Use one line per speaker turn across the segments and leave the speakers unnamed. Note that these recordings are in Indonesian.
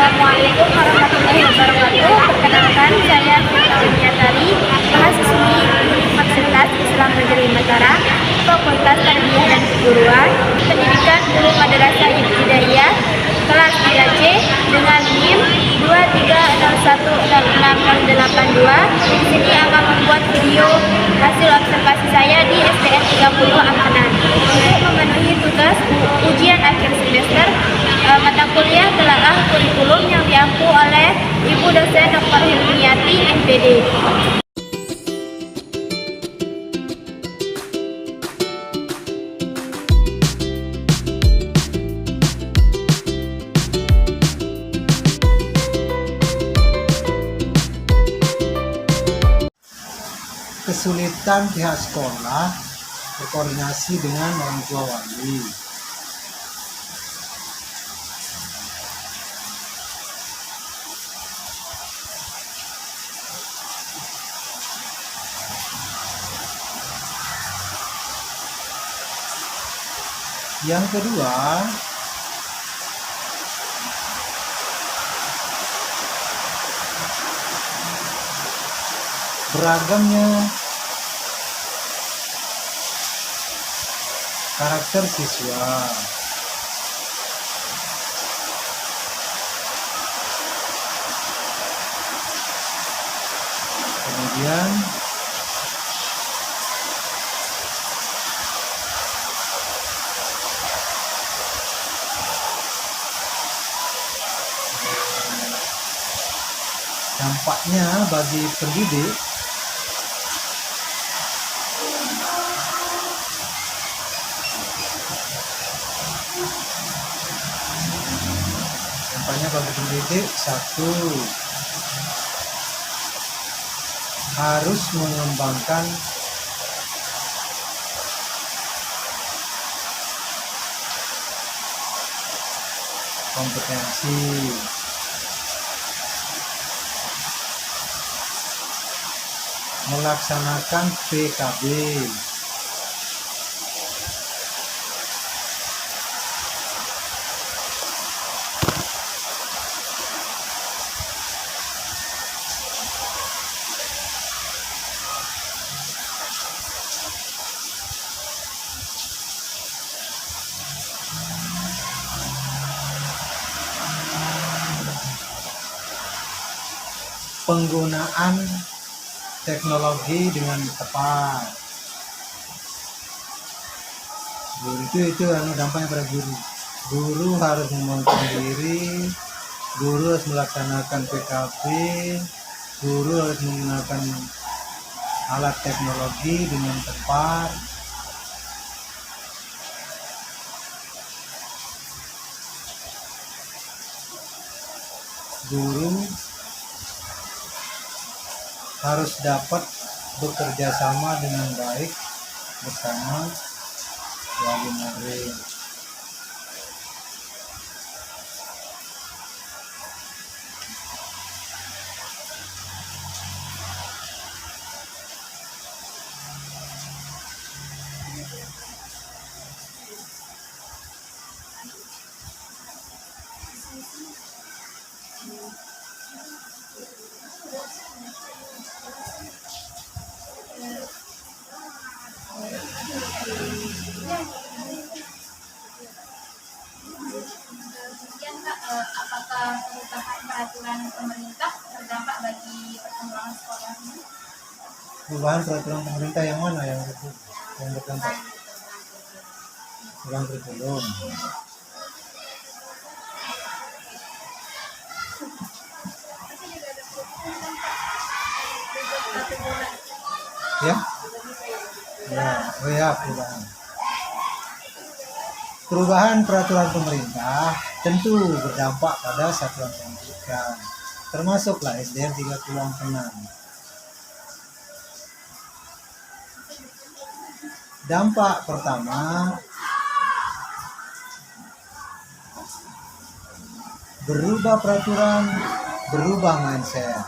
Assalamualaikum warahmatullahi wabarakatuh. Perkenalkan, saya Firdausya Tari, mahasiswi Universitas Islam Negeri Mataram, Fakultas Tarbiyah dan Keguruan, Pendidikan Guru Madrasah Ibtidaiyah, kelas 3C dengan NIM 23010682. Di sini akan membuat video hasil observasi saya di STN 30 Ampanan. Untuk memenuhi tugas ujian akhir semester, mata kuliah telaah kurikulum yang diampu oleh Ibu dosen Dr. Hilmiati, MPD.
Kesulitan pihak sekolah berkoordinasi dengan orang tua wali. Yang kedua, beragamnya karakter siswa. Kemudian dampaknya bagi pendidik satu, harus mengembangkan kompetensi, melaksanakan PKB, penggunaan teknologi dengan tepat. Guru itu dampaknya pada guru. Guru harus memonitor diri, guru harus melaksanakan PKB, guru harus menggunakan alat teknologi dengan tepat. Guru harus dapat bekerja sama dengan baik bersama wali murid.
Apakah perubahan peraturan pemerintah berdampak bagi perkembangan sekolah ini?
Perubahan peraturan pemerintah yang mana yang berdampak? Perubahan kurikulum. Ya? Ya, perubahan peraturan pemerintah tentu berdampak pada satuan pendidikan, termasuklah SDN 30 Ampanan. Dampak pertama, berubah peraturan, berubah mindset.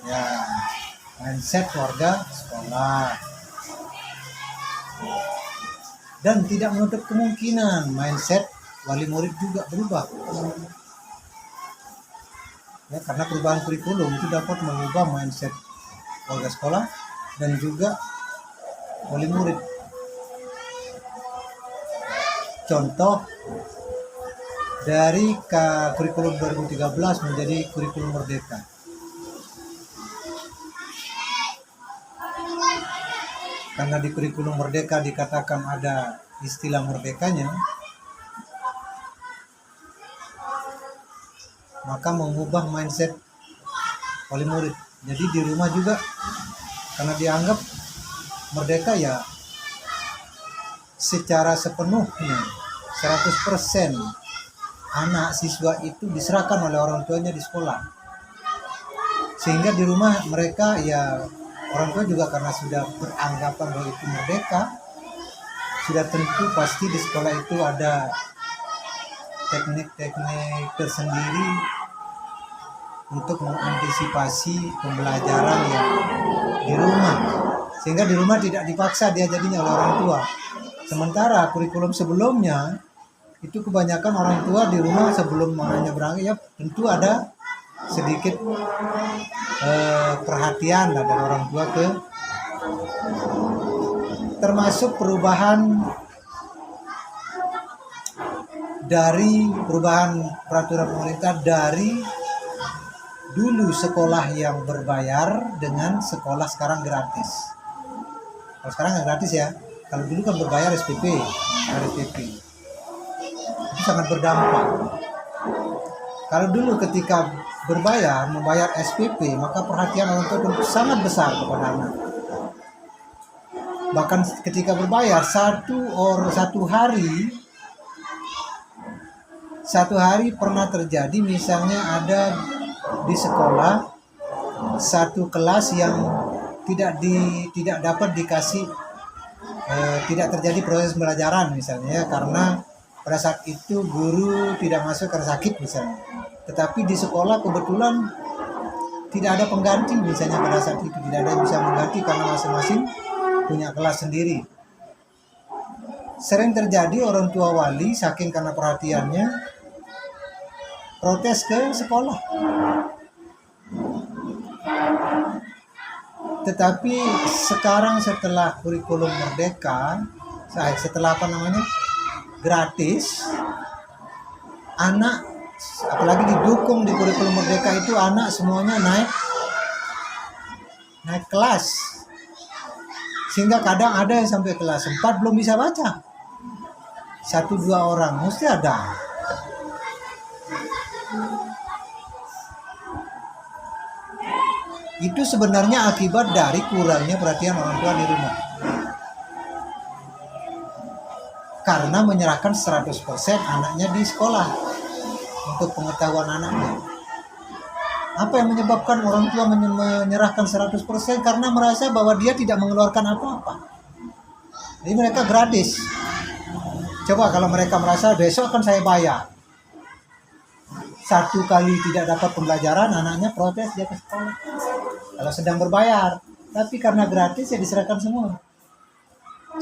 Ya, mindset warga sekolah. Dan tidak menutup kemungkinan mindset wali murid juga berubah. Ya, karena perubahan kurikulum itu dapat mengubah mindset warga sekolah dan juga wali murid. Contoh dari kurikulum 2013 menjadi kurikulum merdeka. Karena di kurikulum merdeka dikatakan ada istilah merdekanya, maka mengubah mindset wali murid. Jadi di rumah juga karena dianggap merdeka ya secara sepenuhnya 100% anak siswa itu diserahkan oleh orang tuanya di sekolah. Sehingga di rumah mereka ya orang tua juga karena sudah beranggapan bahwa itu merdeka, sudah tentu pasti di sekolah itu ada teknik-teknik tersendiri untuk mengantisipasi pembelajaran yang di rumah, sehingga di rumah tidak dipaksa dia jadinya oleh orang tua. Sementara kurikulum sebelumnya itu kebanyakan orang tua di rumah sebelum anaknya berangkat ya tentu ada sedikit perhatian lah dari orang tua termasuk perubahan peraturan pemerintah dari dulu sekolah yang berbayar dengan sekolah sekarang gratis. Kalau sekarang nggak gratis ya. Kalau dulu kan berbayar SPP. Itu sangat berdampak. Kalau dulu ketika membayar SPP, maka perhatian orang tua tentu sangat besar kepada anak. Bahkan ketika berbayar satu hari pernah terjadi misalnya ada di sekolah satu kelas yang tidak dapat dikasih tidak terjadi proses pembelajaran misalnya karena pada saat itu guru tidak masuk karena sakit misalnya. Tetapi di sekolah kebetulan tidak ada pengganti misalnya pada saat itu tidak ada yang bisa mengganti karena masing-masing punya kelas sendiri. Sering terjadi orang tua wali saking karena perhatiannya protes ke sekolah. Tetapi sekarang setelah kurikulum merdeka, setelah gratis, anak apalagi didukung di kurikulum merdeka itu anak semuanya naik kelas. Sehingga kadang ada yang sampai kelas 4 belum bisa baca. 1-2 orang mesti ada. Itu sebenarnya akibat dari kurangnya perhatian orang tua di rumah. Karena menyerahkan 100% anaknya di sekolah untuk pengetahuan anaknya. Apa yang menyebabkan orang tua menyerahkan 100%? Karena merasa bahwa dia tidak mengeluarkan apa-apa. Jadi mereka gratis. Coba kalau mereka merasa besok akan saya bayar. 1 kali tidak dapat pembelajaran, anaknya protes dia ke sekolah. Kalau sedang berbayar, tapi karena gratis ya diserahkan semua.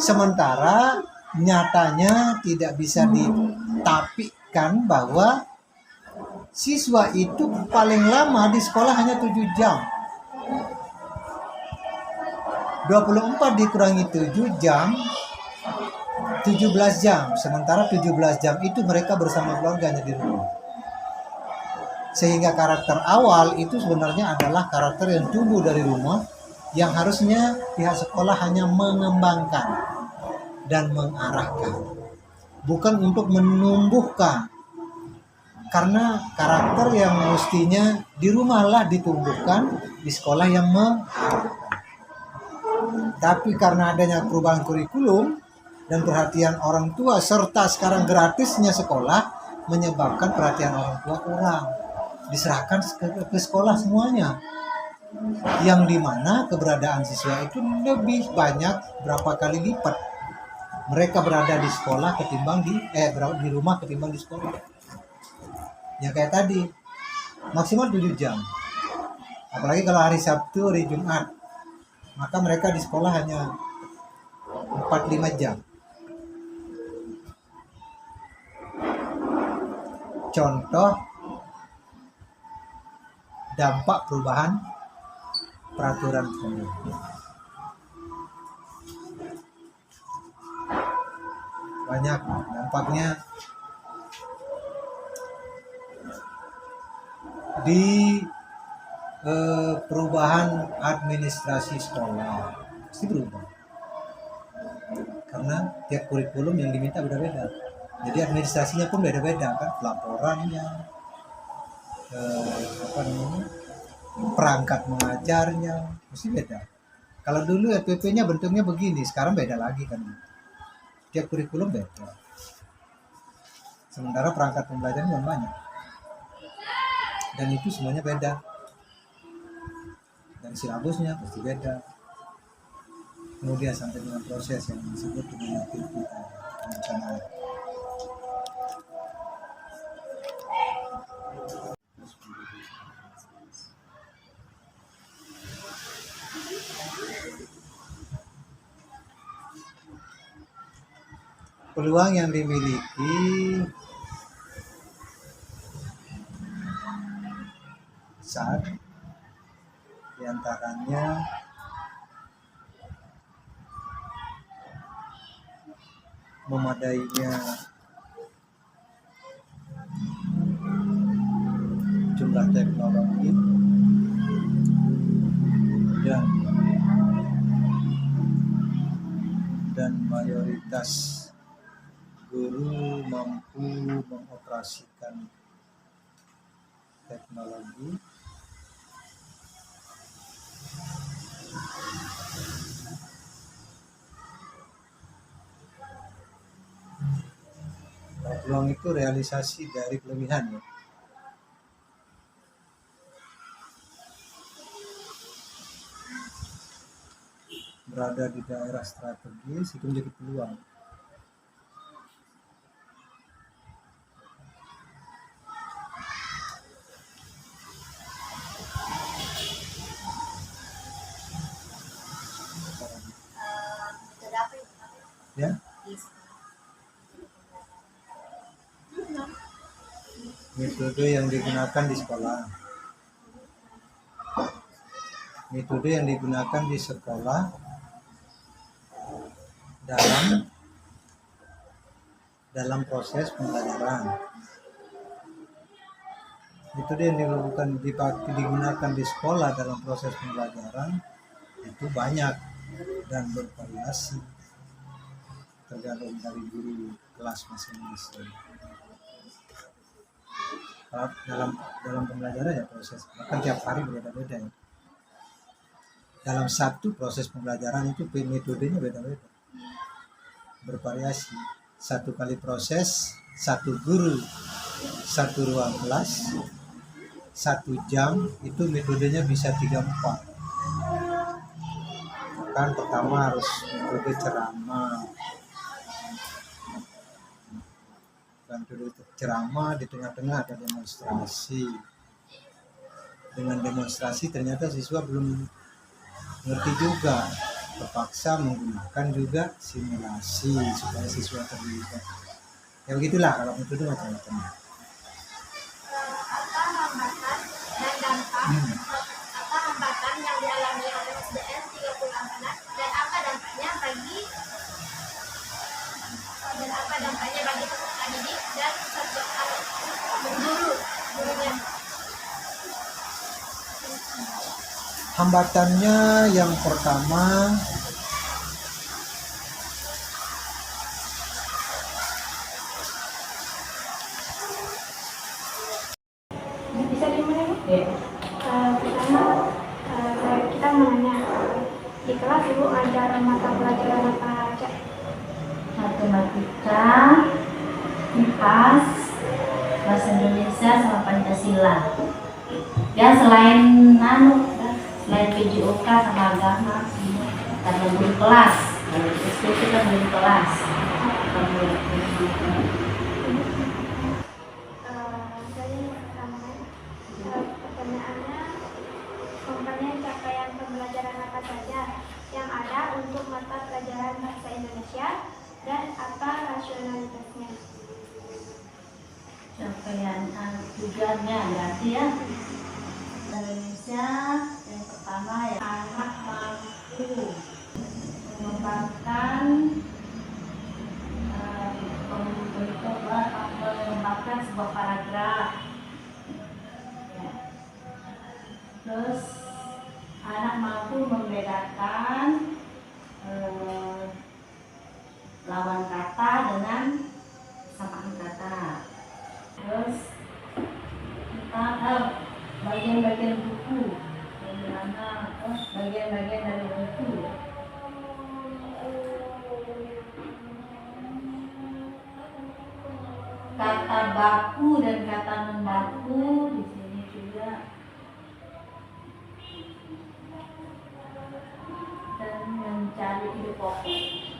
Sementara nyatanya tidak bisa ditapikan bahwa siswa itu paling lama di sekolah hanya 7 jam. 24 dikurangi 7 jam, 17 jam. Sementara 17 jam itu mereka bersama keluarganya di rumah. Sehingga karakter awal itu sebenarnya adalah karakter yang tumbuh dari rumah, yang harusnya pihak sekolah hanya mengembangkan dan mengarahkan, bukan untuk menumbuhkan. Karena karakter yang mestinya di rumah lah ditumbuhkan, di sekolah yang mengarahkan. Tapi karena adanya perubahan kurikulum dan perhatian orang tua serta sekarang gratisnya sekolah menyebabkan perhatian orang tua kurang. Diserahkan ke sekolah semuanya, yang dimana keberadaan siswa itu lebih banyak berapa kali lipat mereka berada di sekolah ketimbang di rumah ketimbang di sekolah. Ya kayak tadi maksimal 7 jam, apalagi kalau hari Sabtu, hari Jumat, maka mereka di sekolah hanya 4-5 jam. contoh dampak perubahan peraturan pemerintah. Banyak dampaknya di perubahan administrasi sekolah pasti berubah karena tiap kurikulum yang diminta beda-beda, jadi administrasinya pun beda-beda kan, pelaporannya, perangkat mengajarnya mesti beda. Kalau dulu FPP-nya bentuknya begini, sekarang beda lagi kan, tiap kurikulum beda, sementara perangkat pembelajaran yang banyak dan itu semuanya beda. Dan silabusnya pasti beda. Kemudian sampai dengan proses yang disebut dengan aktivitas perencanaan. Peluang yang dimiliki saat diantaranya memadainya jumlah teknologi dan mayoritas guru mampu mengoperasikan teknologi. Peluang itu realisasi dari kelebihan ya. Berada di daerah strategis itu menjadi peluang. Ya. Metode yang digunakan di sekolah. Metode yang digunakan di sekolah dalam proses pembelajaran. Metode yang digunakan di sekolah dalam proses pembelajaran itu banyak dan bervariasi tergantung dari guru kelas masing-masing. Dalam pembelajaran ya proses bahkan tiap hari beda-beda ya. Dalam satu proses pembelajaran itu metodenya beda-beda, bervariasi. Satu kali proses, satu guru, satu ruang kelas, 1 jam itu metodenya bisa 3-4. Kan pertama harus metode ceramah. Ceramah di tengah-tengah ada demonstrasi. Dengan demonstrasi ternyata siswa belum ngerti juga, terpaksa menggunakan juga simulasi supaya siswa terlibat. Ya begitulah kalau metode macam-macam.
Apa hambatan yang dialami oleh SDN 30 anak dan apa dampaknya bagi peserta didik dan gurunya.
Hambatannya yang pertama
Bisa dimulai? Ya. Pertama kita menanya di kelas ibu ajar mata pelajaran apa aja?
Matematika, IPAS, Bahasa Indonesia sama Pancasila. Ya selain PJOK sama agama, karena guru kelas. Itu kita guru kelas.
Pertanyaannya, komponen capaian pembelajaran apa saja yang ada untuk mata pelajaran bahasa Indonesia dan apa rasionalitasnya?
Capaian tugasnya berarti ya. Indonesia yang pertama ya anak mampu mengembangkan mengembangkan sebuah paragraf ya. Terus anak mampu membedakan lawan kata dengan samaan kata. Terus tentang bagian-bagian buku, bagaimana bagian-bagian dari buku. Kata baku dan kata membaku di sini juga. Dan mencari ide pokok.